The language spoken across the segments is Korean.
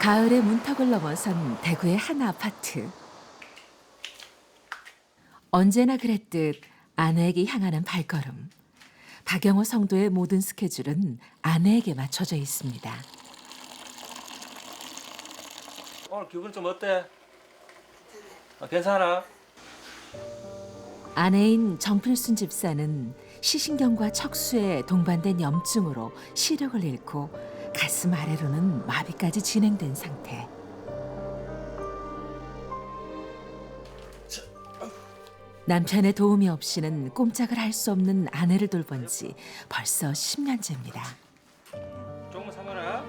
가을의 문턱을 넘어선 대구의 한 아파트. 언제나 그랬듯 아내에게 향하는 발걸음. 박영호 성도의 모든 스케줄은 아내에게 맞춰져 있습니다. 오늘 기분 좀 어때? 괜찮아? 아내인 정필순 집사는 시신경과 척수에 동반된 염증으로 시력을 잃고 가슴 아래로는 마비까지 진행된 상태. 남편의 도움이 없이는 꼼짝을 할 수 없는 아내를 돌본 지 벌써 10년째입니다. 조금만 참아라.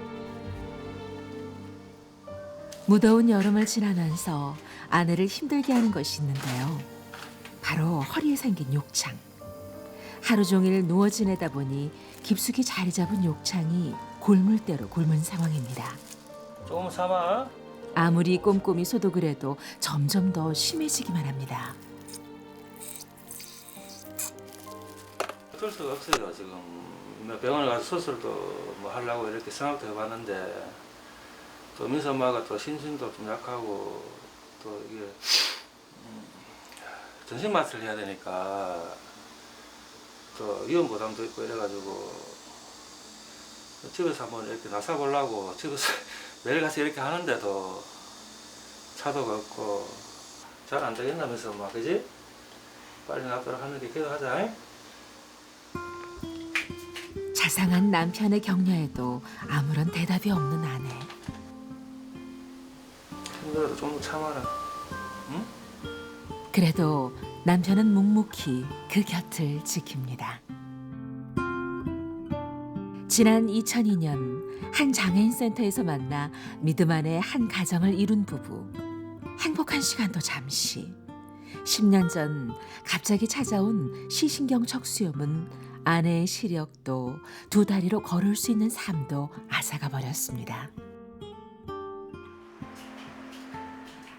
무더운 여름을 지나면서 아내를 힘들게 하는 것이 있는데요. 바로 허리에 생긴 욕창. 하루 종일 누워 지내다 보니 깊숙이 자리 잡은 욕창이 골물대로 곪은 상황입니다. 조금만 참아. 아무리 꼼꼼히 소독을 해도 점점 더 심해지기만 합니다. 어쩔 수가 없어요. 지금 병원에 가서 수술도 뭐 하려고 이렇게 생각도 해봤는데 또 민수 엄마가 또 신신도 좀 약하고 또 이게 전신 마취를 해야 되니까 또 위험 부담도 있고 이래가지고 집에서 한번 이렇게 나서 보려고 집에서 매일 가서 이렇게 하는데도 차도가 없고 잘 안 되겠나면서 막 그지? 빨리 낫도록 하는 게 기도하자. 잉? 자상한 남편의 격려에도 아무런 대답이 없는 아내. 힘들어도 좀 더 참아라. 응? 그래도 남편은 묵묵히 그 곁을 지킵니다. 지난 2002년 한 장애인 센터에서 만나 믿음 안에 한 가정을 이룬 부부. 행복한 시간도 잠시. 10년 전 갑자기 찾아온 시신경 척수염은 아내의 시력도 두 다리로 걸을 수 있는 삶도 앗아가 버렸습니다.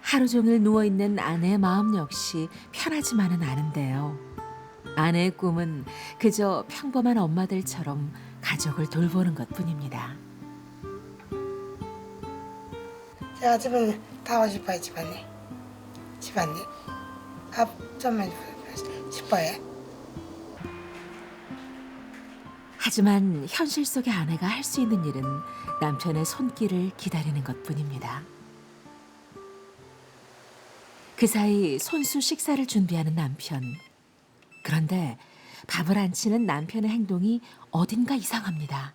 하루 종일 누워있는 아내의 마음 역시 편하지만은 않은데요. 아내의 꿈은 그저 평범한 엄마들처럼 가족을 돌보는 것뿐입니다. 제가 집은 다 오고 싶어요. 집안에 밥 좀만 싶어요. 하지만 현실 속의 아내가 할 수 있는 일은 남편의 손길을 기다리는 것뿐입니다. 그 사이 손수 식사를 준비하는 남편. 그런데 밥을 안 치는 남편의 행동이 어딘가 이상합니다.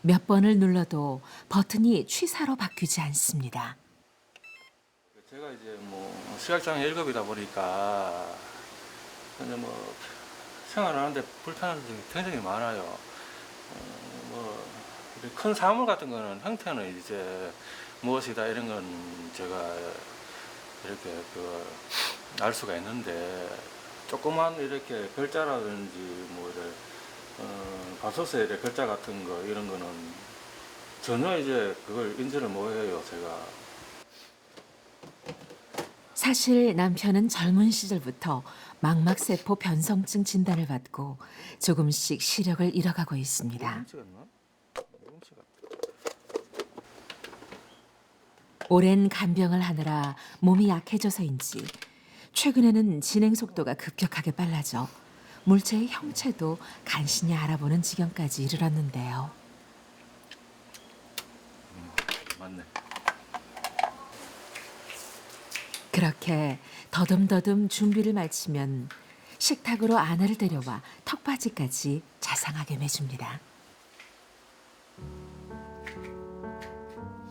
몇 번을 눌러도 버튼이 취사로 바뀌지 않습니다. 제가 이제 뭐 시각장애 1급이다 보니까 근데 뭐 생활하는데 불편한 점이 굉장히 많아요. 뭐 큰 사물 같은 거는 형태는 이제 무엇이다 이런 건 제가 이렇게 알 수가 있는데 조그만 이렇게 글자라든지 뭐 이래 밥솥에 이렇게 글자 같은 거 이런 거는 전혀 이제 그걸 인지를 못해요 제가. 사실 남편은 젊은 시절부터 망막세포 변성증 진단을 받고 조금씩 시력을 잃어가고 있습니다. 오랜 간병을 하느라 몸이 약해져서인지 최근에는 진행 속도가 급격하게 빨라져 물체의 형체도 간신히 알아보는 지경까지 이르렀는데요. 맞네. 그렇게 더듬더듬 준비를 마치면 식탁으로 아내를 데려와 턱받이까지 자상하게 매줍니다.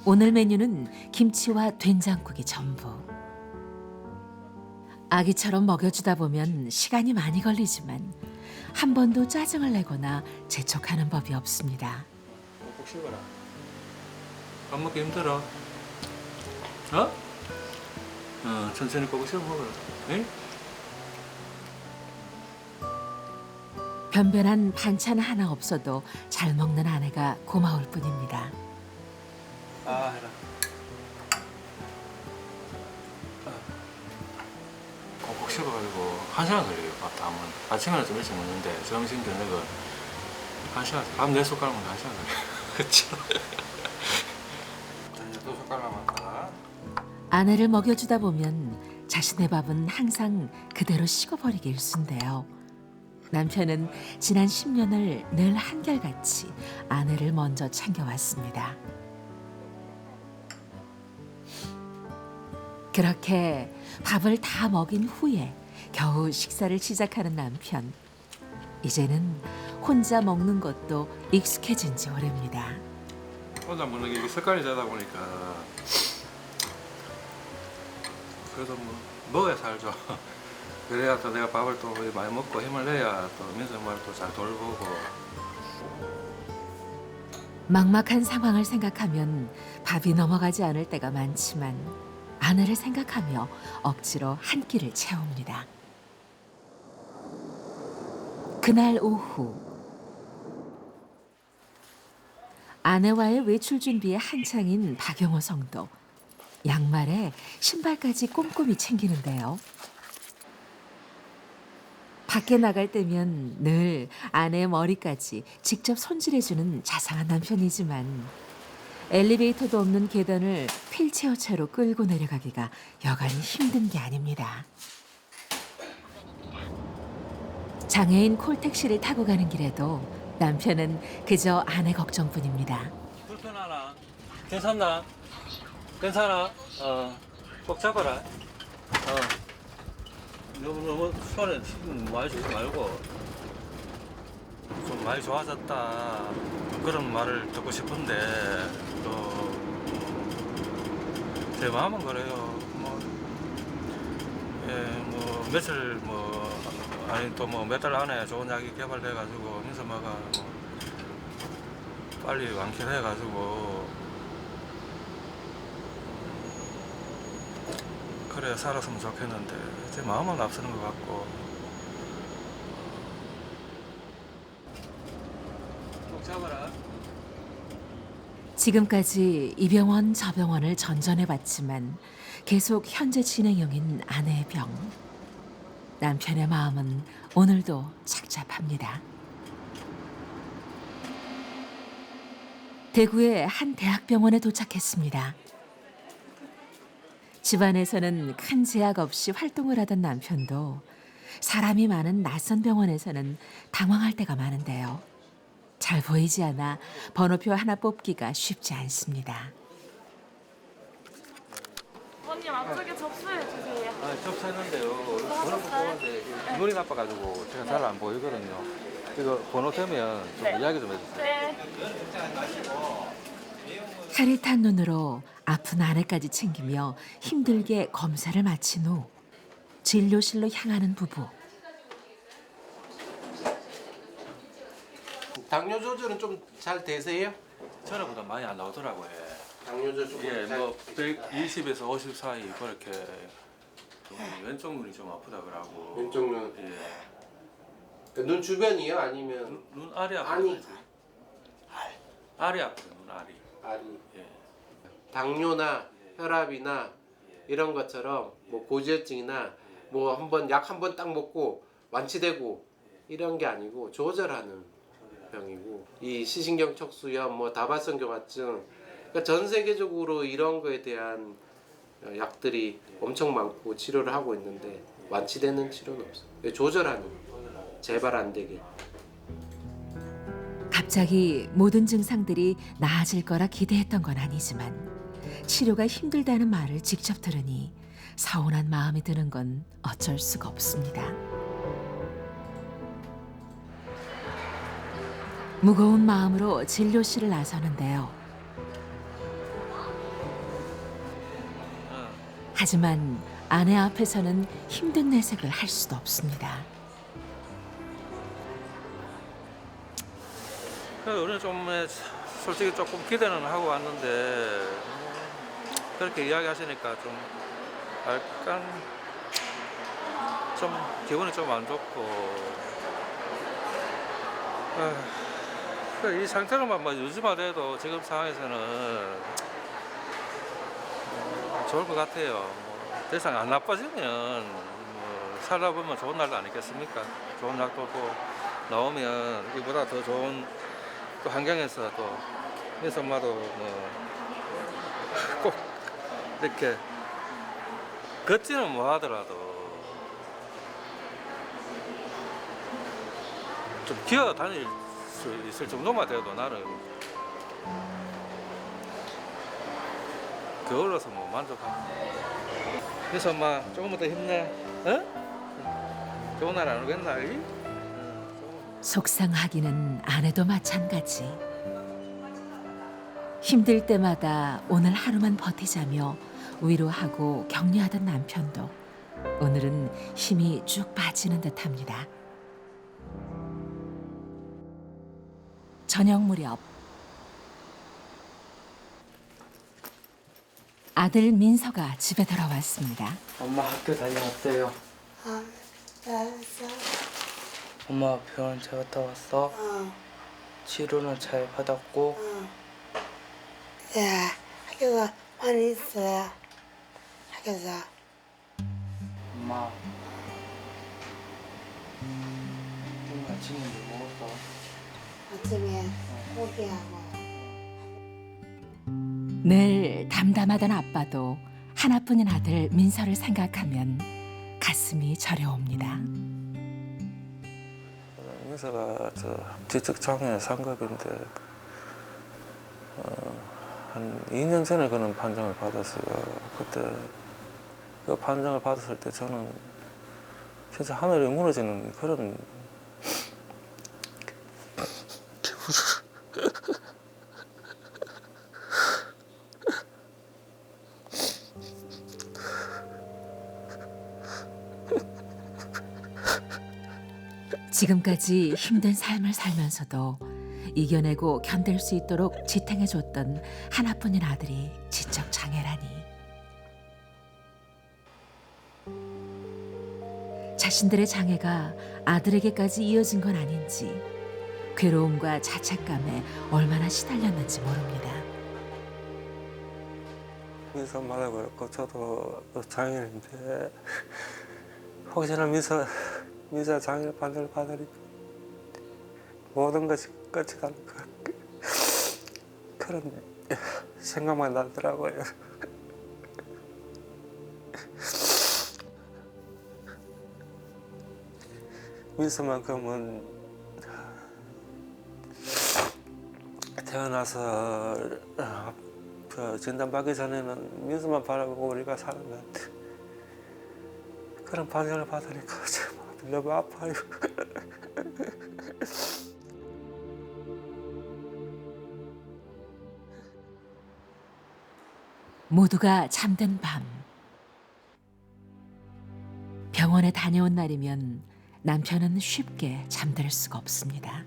오늘 메뉴는 김치와 된장국이 전부. 아기처럼 먹여주다 보면 시간이 많이 걸리지만 한 번도 짜증을 내거나 재촉하는 법이 없습니다. 꼭 씹어라. 밥 먹기 힘들어. 어? 천천히 꼭 씹어 먹어라. 응? 변변한 반찬 하나 없어도 잘 먹는 아내가 고마울 뿐입니다. 아 해라. 꼭꼭 씹어가지고 1시간 걸려요. 밥 다 하면. 아침에는 좀 일찍 먹는데 점심 저녁은 1시간. 밥 4숟가락 먹으면 1시간 걸려요. 그렇죠. 자, 이제 두 숟갈 남았다. 아내를 먹여주다 보면 자신의 밥은 항상 그대로 식어버리기 일쑤인데요. 남편은 지난 10년을 늘 한결같이 아내를 먼저 챙겨왔습니다. 그렇게 밥을 다 먹인 후에 겨우 식사를 시작하는 남편. 이제는 혼자 먹는 것도 익숙해진 지 오래입니다. 혼자 먹는 게 이게 습관이 되다 보니까 그래도 뭐 먹어야 살죠. 그래야 또 내가 밥을 또 많이 먹고 힘을 내야 또 민수엄마를 또 잘 돌보고. 막막한 상황을 생각하면 밥이 넘어가지 않을 때가 많지만 아내를 생각하며 억지로 한 끼를 채웁니다. 그날 오후 아내와의 외출 준비에 한창인 박영호 성도. 양말에 신발까지 꼼꼼히 챙기는데요. 밖에 나갈 때면 늘 아내의 머리까지 직접 손질해주는 자상한 남편이지만 엘리베이터도 없는 계단을 휠체어 채로 끌고 내려가기가 여간이 힘든 게 아닙니다. 장애인 콜택시를 타고 가는 길에도 남편은 그저 아내 걱정뿐입니다. 불편하나? 괜찮나? 괜찮아? 꼭 잡아라. 너무 손에 힘 많이 주지 말고 좀 많이 좋아졌다 그런 말을 듣고 싶은데 또 제 마음은 그래요. 뭐 며칠 아니 또 몇 달 안에 좋은 약이 개발돼가지고 민서마가 빨리 완쾌해가지고 그래 살았으면 좋겠는데 제 마음은 앞서는 것 같고. 꼭 잡아라. 지금까지 이 병원 저 병원을 전전해봤지만 계속 현재 진행형인 아내의 병. 남편의 마음은 오늘도 착잡합니다. 대구의 한 대학병원에 도착했습니다. 집안에서는 큰 제약 없이 활동을 하던 남편도 사람이 많은 낯선 병원에서는 당황할 때가 많은데요. 잘 보이지 않아 번호표 하나 뽑기가 쉽지 않습니다. 어머님 앞쪽에 접수해 주세요. 접수했는데요. 번호 뽑았는데 눈이 나빠가지고 제가 잘 안 보이거든요. 이거 번호 되면 좀 네. 이야기 좀 해주세요. 네. 흐릿한 눈으로 아픈 아내까지 챙기며 힘들게 검사를 마친 후 진료실로 향하는 부부. 당뇨 조절은 좀 잘 되세요? 전에보다 많이 안 나오더라고요. 당뇨 조절 예, 뭐 120에서 50 사이 그렇게 좀 왼쪽 눈이 좀 아프다 그러고. 왼쪽 눈. 예. 그러니까 눈 주변이요? 아니면 눈 알이 아프다. 아니. 알이 아프요 눈 알이. 아니 예. 당뇨나 혈압이나 이런 것처럼 뭐 고지혈증이나 뭐 약 한 번 딱 먹고 완치되고 이런 게 아니고 조절하는 병이고 이 시신경 척수염 뭐 다발성 경화증 그러니까 전 세계적으로 이런 거에 대한 약들이 엄청 많고 치료를 하고 있는데 완치되는 치료는 없어요. 조절하는 재발 안 되게. 갑자기 모든 증상들이 나아질 거라 기대했던 건 아니지만 치료가 힘들다는 말을 직접 들으니 서운한 마음이 드는 건 어쩔 수가 없습니다. 무거운 마음으로 진료실을 나서는데요. 하지만 아내 앞에서는 힘든 내색을 할 수도 없습니다. 오늘 좀 솔직히 조금 기대는 하고 왔는데 그렇게 이야기하시니까 좀 약간 좀 기분이 좀 안 좋고 이 상태로만 유지만 해도 지금 상황에서는 좋을 것 같아요. 더 이상 안 나빠지면 살다 보면 좋은 날도 아니겠습니까? 좋은 날도 또 나오면 이보다 더 좋은 또 환경에서 또 그래서 엄마도 뭐 꼭 이렇게 걷지는 못하더라도 좀 기어 다닐 수 있을 정도만 돼도 나는 그걸로서 뭐 만족하고. 그래서 엄마 조금만 더 힘내. 어? 좋은 날 안 오겠나? 이? 속상하기는 아내도 마찬가지. 힘들 때마다 오늘 하루만 버티자며 위로하고 격려하던 남편도 오늘은 힘이 쭉 빠지는 듯합니다. 저녁 무렵 아들 민서가 집에 돌아왔습니다. 엄마 학교 다녀왔어요. 알았어. 엄마 병원 잘 갔다 왔어? 치료는 잘 받았고? 야, 학교가 많이 있어요. 학교에서. 엄마 오늘 아침에 뭐 먹었어? 아침에 고기하고. 늘 담담하던 아빠도 하나뿐인 아들 민서를 생각하면 가슴이 저려옵니다. 민서가 저 지적장애 상급인데 한 2년 전에 그런 판정을 받았어요. 그때 그 판정을 받았을 때 저는 진짜 하늘이 무너지는 그런 지금까지 힘든 삶을 살면서도 이겨내고 견딜 수 있도록 지탱해줬던 하나뿐인 아들이 지적 장애라니. 자신들의 장애가 아들에게까지 이어진 건 아닌지 괴로움과 자책감에 얼마나 시달렸는지 모릅니다. 민서 말하고 그렇고 저도 장애인인데 혹시나 민서 장애 판정을 받으니까 모든 것이 끝이 나는 그런 생각만 나더라고요. 민서만큼은 태어나서 진단받기 전에는 민서만 바라보고 우리가 살았는데 그런 판정을 받으니까 정말 너무 아파요. 모두가 잠든 밤. 병원에 다녀온 날이면 남편은 쉽게 잠들 수가 없습니다.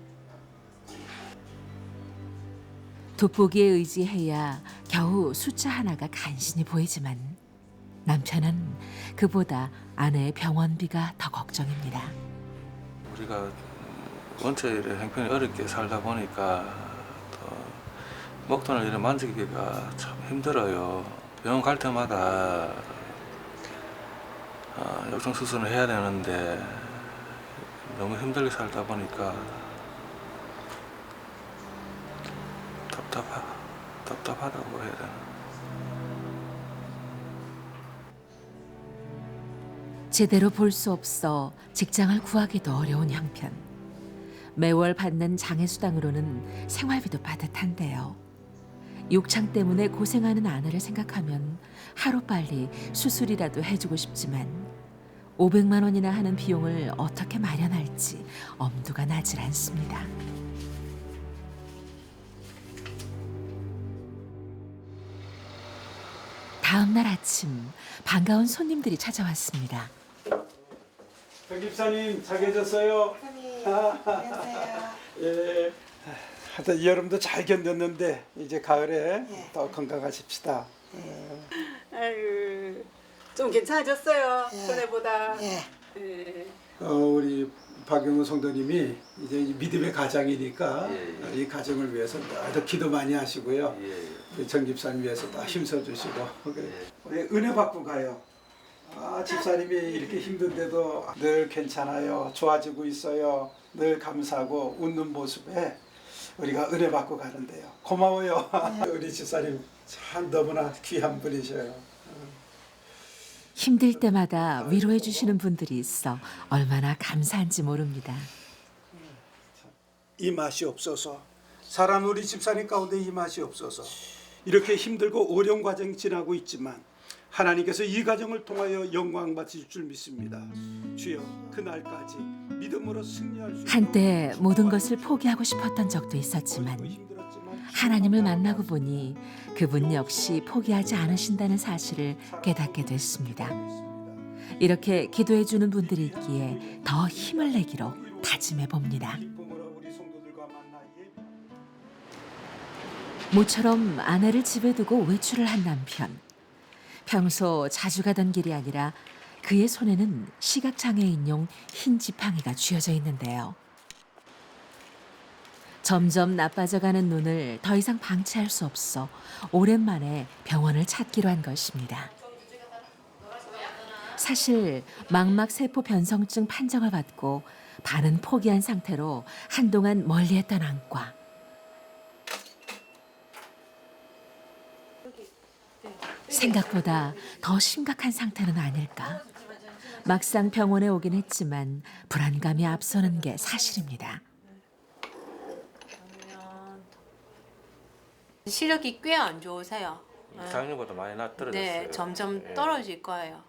돋보기에 의지해야 겨우 숫자 하나가 간신히 보이지만 남편은 그보다 아내의 병원비가 더 걱정입니다. 우리가 원체 이렇게 형편이 어렵게 살다 보니까 또 목돈을 이렇게 만지기가 참 힘들어요. 병원 갈 때마다 역성 수술을 해야 되는데 너무 힘들게 살다 보니까 답답하다고 해야 되나. 제대로 볼 수 없어 직장을 구하기도 어려운 형편. 매월 받는 장애수당으로는 생활비도 빠듯한데요. 욕창 때문에 고생하는 아내를 생각하면 하루빨리 수술이라도 해주고 싶지만 500만 원이나 하는 비용을 어떻게 마련할지 엄두가 나질 않습니다. 다음 날 아침 반가운 손님들이 찾아왔습니다. 정 집사님 잘 계셨어요? 안녕하세요. 예. 하여튼 여름도 잘 견뎠는데 이제 가을에 예. 더 건강하십시다. 아유, 좀 괜찮아졌어요. 예. 전에보다. 예. 예. 우리 박영우 성도님이 이제 믿음의 가장이니까 이 가정을 위해서 더 기도 많이 하시고요. 우리 정 집사님 위해서 다 힘써주시고 그래. 우리 은혜 받고 가요. 집사님이 이렇게 힘든데도 늘 괜찮아요. 좋아지고 있어요. 늘 감사하고 웃는 모습에 우리가 은혜 받고 가는데요. 고마워요. 우리 집사님 참 너무나 귀한 분이셔요. 힘들 때마다 위로해 주시는 분들이 있어 얼마나 감사한지 모릅니다. 이 맛이 없어서 사람 우리 집사님 가운데 이 맛이 없어서 이렇게 힘들고 어려운 과정이 지나고 있지만 하나님께서 이 과정을 통하여 영광 받으실 줄 믿습니다. 주여 그날까지 믿음으로 승리할 수 한때 모든 것을 포기하고 싶었던 적도 있었지만 하나님을 만나고 보니 그분 역시 포기하지 않으신다는 사실을 깨닫게 됐습니다. 이렇게 기도해 주는 분들이 있기에 더 힘을 내기로 다짐해 봅니다. 모처럼 아내를 집에 두고 외출을 한 남편. 평소 자주 가던 길이 아니라 그의 손에는 시각장애인용 흰 지팡이가 쥐어져 있는데요. 점점 나빠져가는 눈을 더 이상 방치할 수 없어 오랜만에 병원을 찾기로 한 것입니다. 사실 망막세포 변성증 판정을 받고 반은 포기한 상태로 한동안 멀리했던 안과. 생각보다 더 심각한 상태는 아닐까. 막상 병원에 오긴 했지만 불안감이 앞서는 게 사실입니다. 시력이 꽤 안 좋으세요. 작년보다 많이 떨어졌어요. 네, 점점 예. 떨어질 거예요.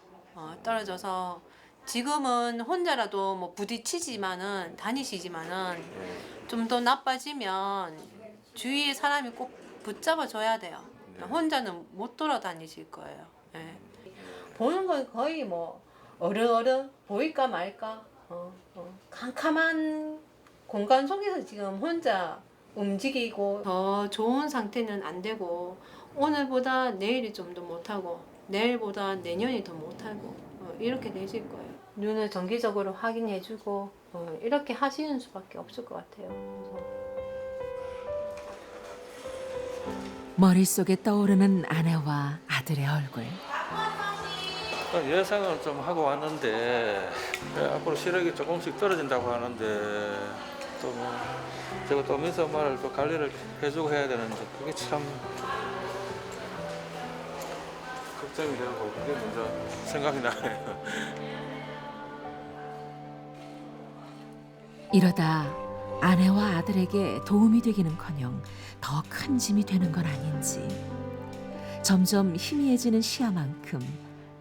떨어져서 지금은 혼자라도 뭐 부딪히지만은 다니시지만은 예. 좀 더 나빠지면 주위에 사람이 꼭 붙잡아 줘야 돼요. 혼자는 못 돌아다니실 거예요. 예. 보는 건 거의 뭐 어른 보일까 말까 캄캄한 공간 속에서 지금 혼자 움직이고 더 좋은 상태는 안 되고 오늘보다 내일이 좀 더 못하고 내일보다 내년이 더 못하고 이렇게 되실 거예요. 눈을 정기적으로 확인해주고 이렇게 하시는 수밖에 없을 것 같아요. 그래서 머릿속에 떠오르는 아내와 아들의 얼굴. 예상을 좀 하고 왔는데 앞으로 시력이 조금씩 떨어진다고 하는데 또 뭐 제가 또 민수 엄마를 또 관리를 해주고 해야 되는데 그게 참 걱정이 되고 그게 먼저 생각이 나네요. 이러다 아내와 아들에게 도움이 되기는커녕 더 큰 짐이 되는 건 아닌지 점점 희미해지는 시야만큼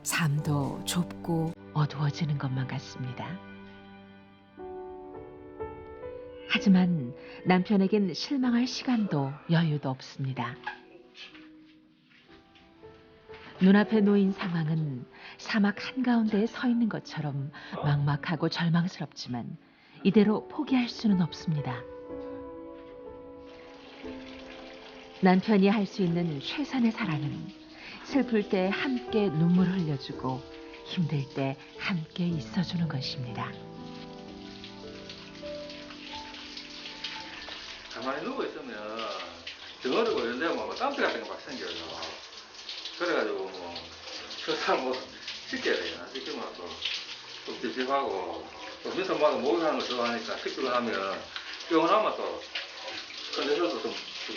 삶도 좁고 어두워지는 것만 같습니다. 하지만 남편에겐 실망할 시간도 여유도 없습니다. 눈앞에 놓인 상황은 사막 한가운데에 서 있는 것처럼 막막하고 절망스럽지만 이대로 포기할 수는 없습니다. 남편이 할 수 있는 최선의 사랑은 슬플 때 함께 눈물을 흘려주고 힘들 때 함께 있어주는 것입니다. 가만히 누워 있으면 덩어리고 이런 데가 뭐 땀띠 같은 거 막 생겨요. 그래가지고 뭐 그다 뭐 씻겨야 되잖아. 씻기면 또 찝찝하고 또 민수 엄마가 목욕하는 걸 좋아하니까 씻기고 하면 병원하면 또 컨디션도 좀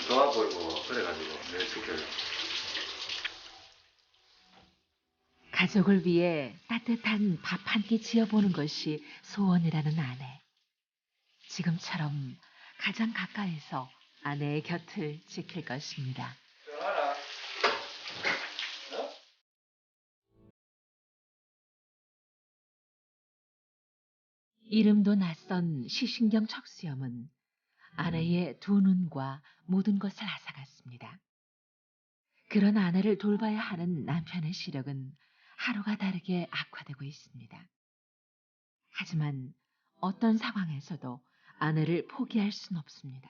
좋아 보이고 그래가지고 매일 씻겨요. 가족을 위해 따뜻한 밥 한 끼 지어보는 것이 소원이라는 아내. 지금처럼 가장 가까이서 아내의 곁을 지킬 것입니다. 전화라. 이름도 낯선 시신경 척수염은 아내의 두 눈과 모든 것을 앗아갔습니다. 그런 아내를 돌봐야 하는 남편의 시력은 하루가 다르게 악화되고 있습니다. 하지만 어떤 상황에서도 아내를 포기할 순 없습니다.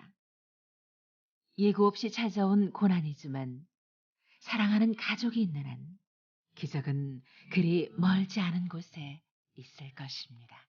예고 없이 찾아온 고난이지만 사랑하는 가족이 있는 한 기적은 그리 멀지 않은 곳에 있을 것입니다.